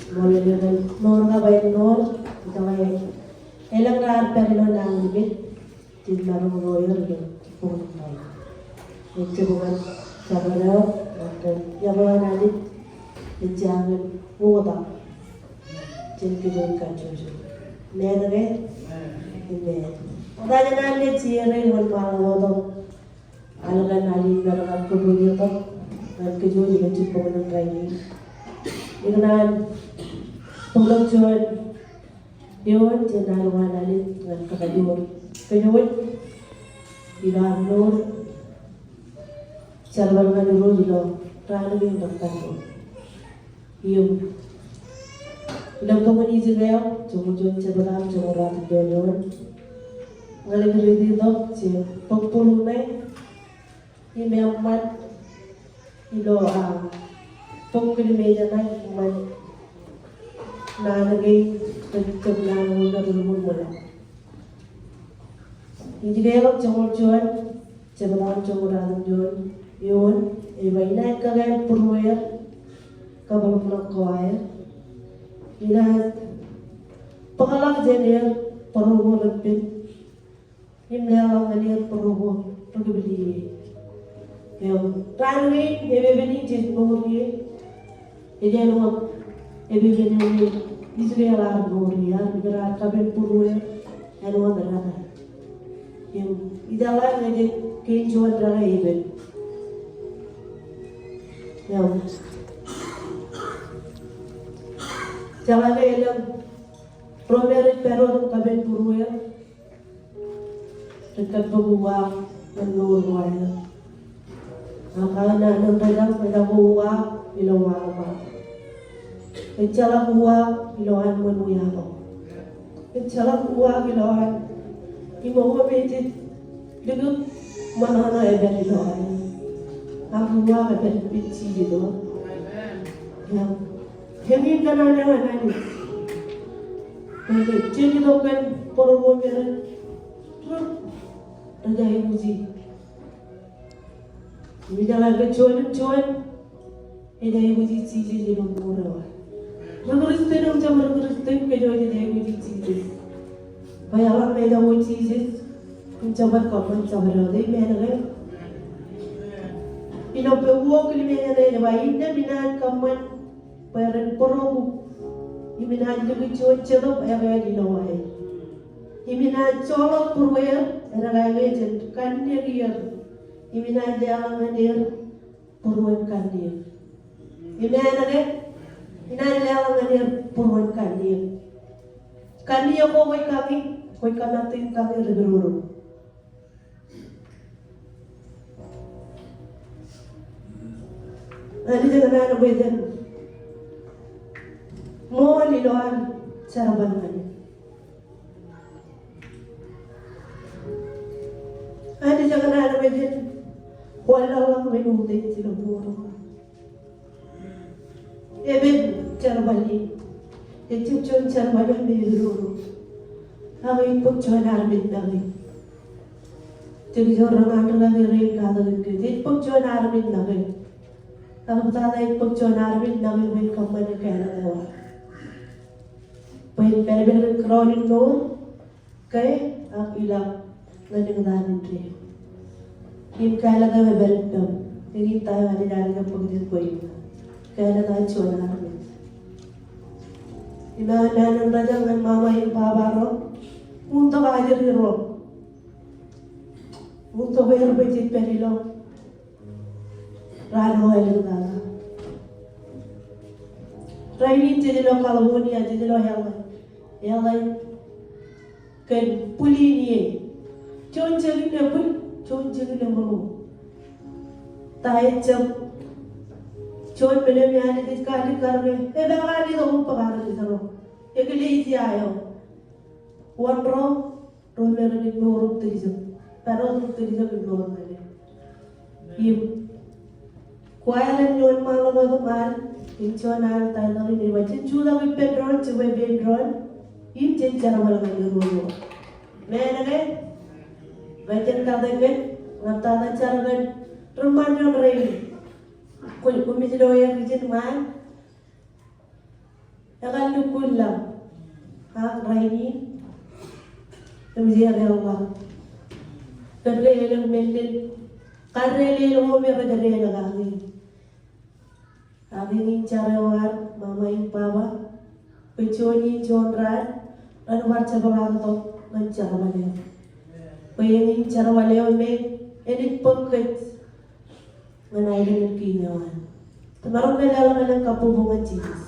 Mulai dengan nor ngapain nor, kita kayak elang rar perino nang libit, jadi baru royal gitu, pun kayak itu bukan sabarau, ya bukan nanti jangan muda, jadi kita kacau sih, nene ini, orang nanti ciarai orang malu tu, alasan nanti orang kemudian tu, nanti juga jadi cukup orang kaya, dengan pulang cuan, yun jenah luar nanti dengan kekayuan, kekayuan, ilah nur, cara berkandung dulu, rana yang berkandung, yun, ilah kamu ni juga, cuma cara cuma ratu jualan, ngalih kerja itu, sih, pukul ni, ini amat, ilo pukul meja ni, amat. Nalagay pagkablang mo na rumon mo lang. Hindi kayo magtungol-tungol, sabalang tungol yun, yun, iba'y na kagaya purwaya, kabalong ng kawaya. Ina, pangalang dyan yan, parubo nagpin, himlalang ganyan parubo, pagkabili. Yung, rano ngayon, ibibinin dyan mo ngayon, hindi ano ebibene Israel argoria negara kabel purwe eno berada yang idala ngene kenjo dara eben yang jalan elang promere pero kabel purwe dekat buwa menur waya akala na nang dagang buwa ilawa Encala kuwa ilohan manuya ko. Encala kuwa ilohan imawa betit dengan mana eben ilohan. Aku kuwa eben pitsi gitu. Yang hemin kananya mana ni? Jadi tu kan porobo meran terus ada ibuji. Mijala kecuan, ada ibuji cici di rumah. Raguriste não já raguriste que eu já dei muito cheese. Vai lá me dá muito cheese. Já vai comer já vai roda e me né. E não pegou que me né vai ainda me na kaman para porobu. E me na de que eu cedo é vai de não vai. E me na solo por ver era vai ver de canne dia. E me na de ela maneira por ver canne. E me na né Inailangan niya purwan kaniya. Kaniya ko ko'y kanatin kami regururo. Ano dyan na ba yan? Mo liloan sa bangan. Ano dyan na ba yan? Wala lang minutin sila puro. Eben carbali, itu cun carbali biru. Aku ikut cun arbit lagi. Jadi orang ada lagi reka lagi. Ikut cun arbit lagi. Aku tadi ikut cun arbit lagi main kampanye kena dewa. Main berbeda kronik no, kay aku ilang ngadeng tri. Im kaya lagi berbeda. Ini tahu ada lagi pengdidik kau Kaya na cuan namin. Inaananan na dyan ng mama yung pabaro. Munto ka aja rin Munto ka yung pwede perilo. Rano ka yung dala. Rainin jadilo kalabuni aja jadilo helay. Helay. Kan puli niye. Chon jagi na pul. Chon jagi na mamu. Tayo jam. Chon pele me आने दिस काली कर गए ए बेगाली तो हम पकाने दिस रो एक ले इसी आयो वन रो मेरे ने नोर तेरी जब पैरों तेरी जब नोर मैंने ये kuailan yon malo mo man incho na tayo na rin iba chinchula with pedron chiwe bedron im chinchara malo na yuro मैं नगे वैचन का देखे नता ना चरगन रुमान जोन रही कुछ कुमिच लोया किचन मान Akan lukul lang. Ha, Raini? Namziyari Allah. Karre lang melil. Karre lang mo meron na rin nagagawin. Aking incharawar, mama yung papa. Pechoni chonran. Ano marcha bang to? Mancharawaleo. Pwede incharawaleo me. Edit pagkat. Manailan ng kinawan. Tamarong nalalaman ng kapubungan Jesus.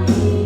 Amin.